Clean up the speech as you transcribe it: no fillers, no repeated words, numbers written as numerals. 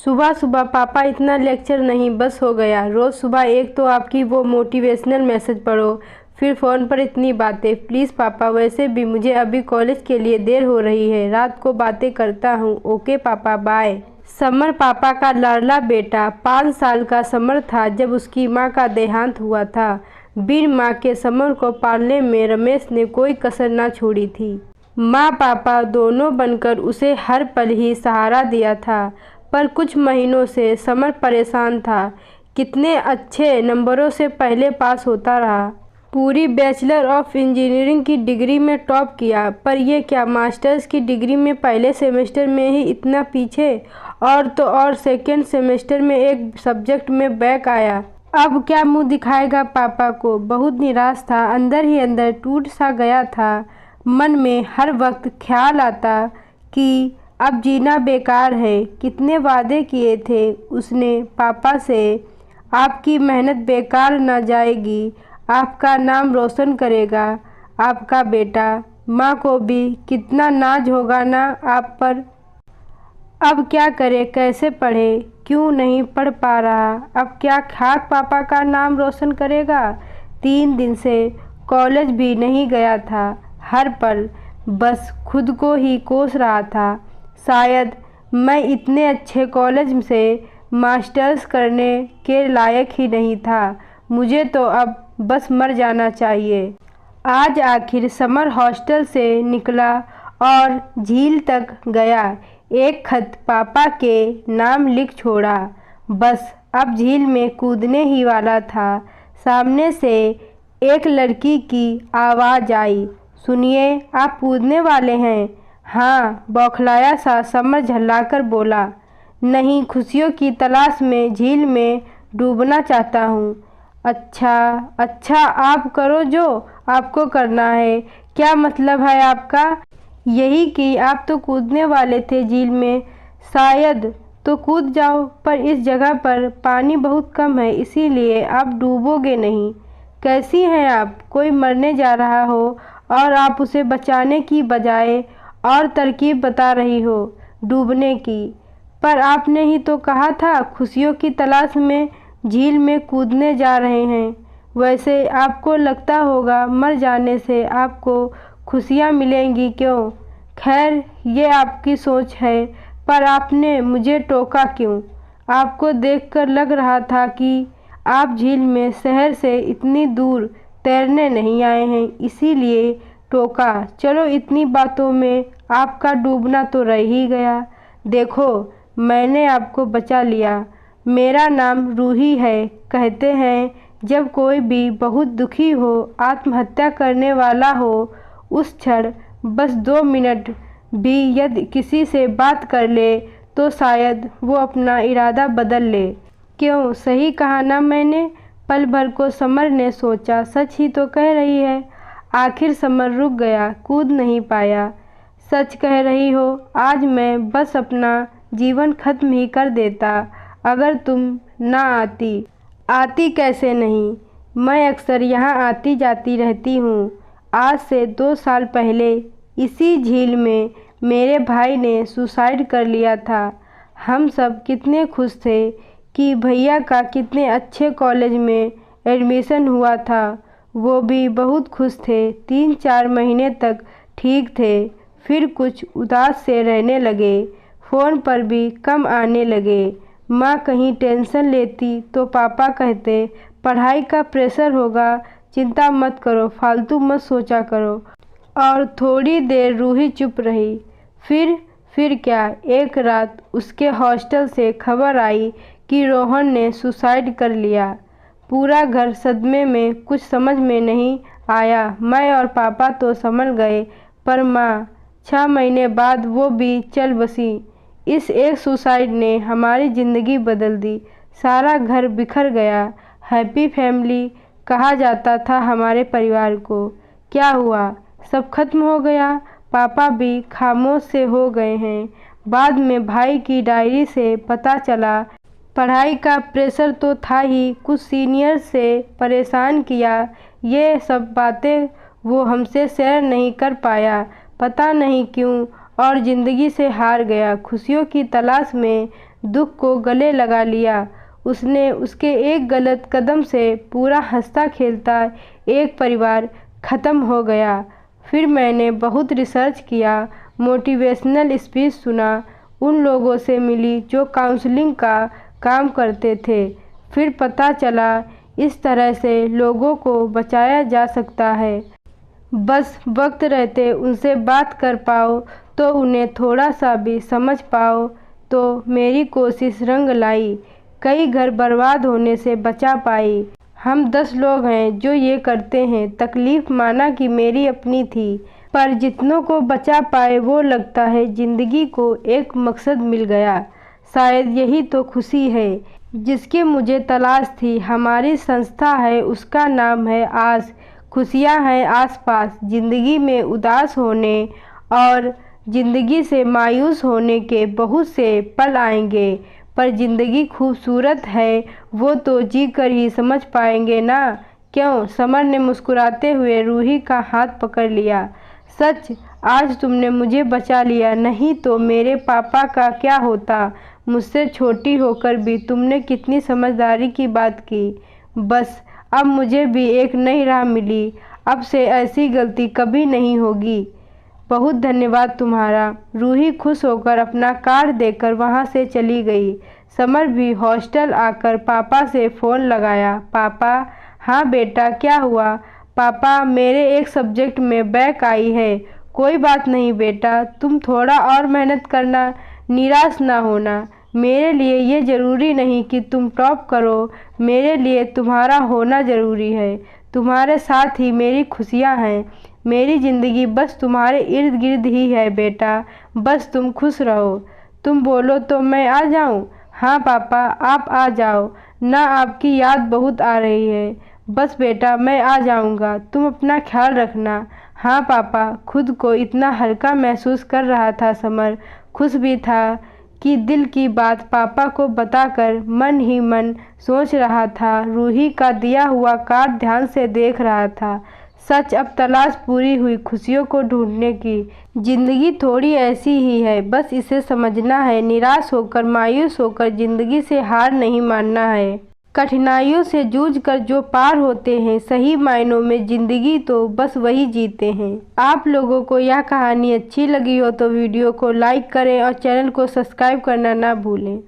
सुबह सुबह पापा इतना लेक्चर नहीं, बस हो गया। रोज़ सुबह एक तो आपकी वो मोटिवेशनल मैसेज पढ़ो, फिर फ़ोन पर इतनी बातें। प्लीज़ पापा, वैसे भी मुझे अभी कॉलेज के लिए देर हो रही है, रात को बातें करता हूँ। ओके पापा, बाय। समर पापा का लाडला बेटा 5 साल का समर था जब उसकी माँ का देहांत हुआ था। वीर माँ के समर को पालने में रमेश ने कोई कसर ना छोड़ी थी। माँ पापा दोनों बनकर उसे हर पल ही सहारा दिया था। पर कुछ महीनों से समर परेशान था। कितने अच्छे नंबरों से पहले पास होता रहा, पूरी बैचलर ऑफ इंजीनियरिंग की डिग्री में टॉप किया, पर यह क्या, मास्टर्स की डिग्री में पहले सेमेस्टर में ही इतना पीछे, और तो और सेकेंड सेमेस्टर में एक सब्जेक्ट में बैक आया। अब क्या मुंह दिखाएगा पापा को। बहुत निराश था, अंदर ही अंदर टूट सा गया था। मन में हर वक्त ख्याल आता कि अब जीना बेकार है। कितने वादे किए थे उसने पापा से, आपकी मेहनत बेकार न जाएगी, आपका नाम रोशन करेगा आपका बेटा। माँ को भी कितना नाज होगा ना आप पर। अब क्या करे, कैसे पढ़े, क्यों नहीं पढ़ पा रहा। अब क्या खाक पापा का नाम रोशन करेगा। 3 दिन से कॉलेज भी नहीं गया था। हर पल बस खुद को ही कोस रहा था। शायद मैं इतने अच्छे कॉलेज से मास्टर्स करने के लायक ही नहीं था। मुझे तो अब बस मर जाना चाहिए। आज आखिर समर हॉस्टल से निकला और झील तक गया। एक खत पापा के नाम लिख छोड़ा। बस अब झील में कूदने ही वाला था। सामने से एक लड़की की आवाज़ आई, सुनिए, आप कूदने वाले हैं। हाँ, बौखलाया सा समर झल्लाकर बोला। नहीं, खुशियों की तलाश में झील में डूबना चाहता हूँ। अच्छा अच्छा, आप करो जो आपको करना है। क्या मतलब है आपका। यही कि आप तो कूदने वाले थे झील में, शायद तो कूद जाओ, पर इस जगह पर पानी बहुत कम है, इसीलिए आप डूबोगे नहीं। कैसी हैं आप, कोई मरने जा रहा हो और आप उसे बचाने की बजाय और तरकीब बता रही हो डूबने की। पर आपने ही तो कहा था खुशियों की तलाश में झील में कूदने जा रहे हैं। वैसे आपको लगता होगा मर जाने से आपको खुशियाँ मिलेंगी क्यों। खैर, ये आपकी सोच है, पर आपने मुझे टोका क्यों। आपको देखकर लग रहा था कि आप झील में शहर से इतनी दूर तैरने नहीं आए हैं, इसीलिए टोका। चलो, इतनी बातों में आपका डूबना तो रह ही गया। देखो, मैंने आपको बचा लिया। मेरा नाम रूही है। कहते हैं जब कोई भी बहुत दुखी हो, आत्महत्या करने वाला हो, उस क्षण बस 2 मिनट भी यदि किसी से बात कर ले तो शायद वो अपना इरादा बदल ले। क्यों, सही कहा ना मैंने। पल भर को समर ने सोचा, सच ही तो कह रही है। आखिर समर रुक गया, कूद नहीं पाया। सच कह रही हो, आज मैं बस अपना जीवन खत्म ही कर देता अगर तुम ना आती। आती कैसे नहीं, मैं अक्सर यहाँ आती जाती रहती हूँ। आज से 2 साल पहले इसी झील में मेरे भाई ने सुसाइड कर लिया था। हम सब कितने खुश थे कि भैया का कितने अच्छे कॉलेज में एडमिशन हुआ था। वो भी बहुत खुश थे। 3-4 महीने तक ठीक थे, फिर कुछ उदास से रहने लगे। फ़ोन पर भी कम आने लगे। माँ कहीं टेंशन लेती तो पापा कहते, पढ़ाई का प्रेशर होगा, चिंता मत करो, फालतू मत सोचा करो। और थोड़ी देर रूही चुप रही। फिर क्या, एक रात उसके हॉस्टल से खबर आई कि रोहन ने सुसाइड कर लिया। पूरा घर सदमे में, कुछ समझ में नहीं आया। मैं और पापा तो संभल गए, पर माँ 6 महीने बाद वो भी चल बसी। इस एक सुसाइड ने हमारी ज़िंदगी बदल दी। सारा घर बिखर गया। हैप्पी फैमिली कहा जाता था हमारे परिवार को। क्या हुआ, सब खत्म हो गया। पापा भी खामोश से हो गए हैं। बाद में भाई की डायरी से पता चला, पढ़ाई का प्रेशर तो था ही, कुछ सीनियर से परेशान किया। ये सब बातें वो हमसे शेयर नहीं कर पाया, पता नहीं क्यों, और ज़िंदगी से हार गया। खुशियों की तलाश में दुख को गले लगा लिया। उसने उसके एक गलत कदम से पूरा हंसता खेलता एक परिवार ख़त्म हो गया। फिर मैंने बहुत रिसर्च किया, मोटिवेशनल स्पीच सुना, उन लोगों से मिली जो काउंसलिंग का काम करते थे। फिर पता चला इस तरह से लोगों को बचाया जा सकता है। बस वक्त रहते उनसे बात कर पाओ तो उन्हें थोड़ा सा भी समझ पाओ तो मेरी कोशिश रंग लाई, कई घर बर्बाद होने से बचा पाई। हम 10 लोग हैं जो ये करते हैं। तकलीफ़ माना कि मेरी अपनी थी, पर जितनों को बचा पाए वो लगता है ज़िंदगी को एक मकसद मिल गया। शायद यही तो खुशी है जिसकी मुझे तलाश थी। हमारी संस्था है, उसका नाम है आस। खुशियाँ हैं आसपास। ज़िंदगी में उदास होने और ज़िंदगी से मायूस होने के बहुत से पल आएंगे, पर ज़िंदगी खूबसूरत है वो तो जी कर ही समझ पाएंगे ना। क्यों? समर ने मुस्कुराते हुए रूही का हाथ पकड़ लिया। सच, आज तुमने मुझे बचा लिया, नहीं तो मेरे पापा का क्या होता। मुझसे छोटी होकर भी तुमने कितनी समझदारी की बात की। बस अब मुझे भी एक नई राह मिली। अब से ऐसी गलती कभी नहीं होगी। बहुत धन्यवाद तुम्हारा। रूही खुश होकर अपना कार्ड देकर वहाँ से चली गई। समर भी हॉस्टल आकर पापा से फ़ोन लगाया। पापा? हाँ बेटा, क्या हुआ? पापा, मेरे एक सब्जेक्ट में बैक आई है। कोई बात नहीं बेटा, तुम थोड़ा और मेहनत करना, निराश ना होना। मेरे लिए ये ज़रूरी नहीं कि तुम टॉप करो, मेरे लिए तुम्हारा होना ज़रूरी है। तुम्हारे साथ ही मेरी खुशियाँ हैं। मेरी ज़िंदगी बस तुम्हारे इर्द गिर्द ही है बेटा, बस तुम खुश रहो। तुम बोलो तो मैं आ जाऊँ? हाँ पापा, आप आ जाओ ना, आपकी याद बहुत आ रही है। बस बेटा, मैं आ जाऊँगा, तुम अपना ख्याल रखना। हाँ पापा। खुद को इतना हल्का महसूस कर रहा था समर। खुश भी था कि दिल की बात पापा को बताकर मन ही मन सोच रहा था। रूही का दिया हुआ कार्ड ध्यान से देख रहा था। सच, अब तलाश पूरी हुई खुशियों को ढूंढने की। ज़िंदगी थोड़ी ऐसी ही है, बस इसे समझना है। निराश होकर, मायूस होकर ज़िंदगी से हार नहीं मानना है। कठिनाइयों से जूझकर जो पार होते हैं, सही मायनों में ज़िंदगी तो बस वही जीते हैं। आप लोगों को यह कहानी अच्छी लगी हो तो वीडियो को लाइक करें और चैनल को सब्सक्राइब करना ना भूलें।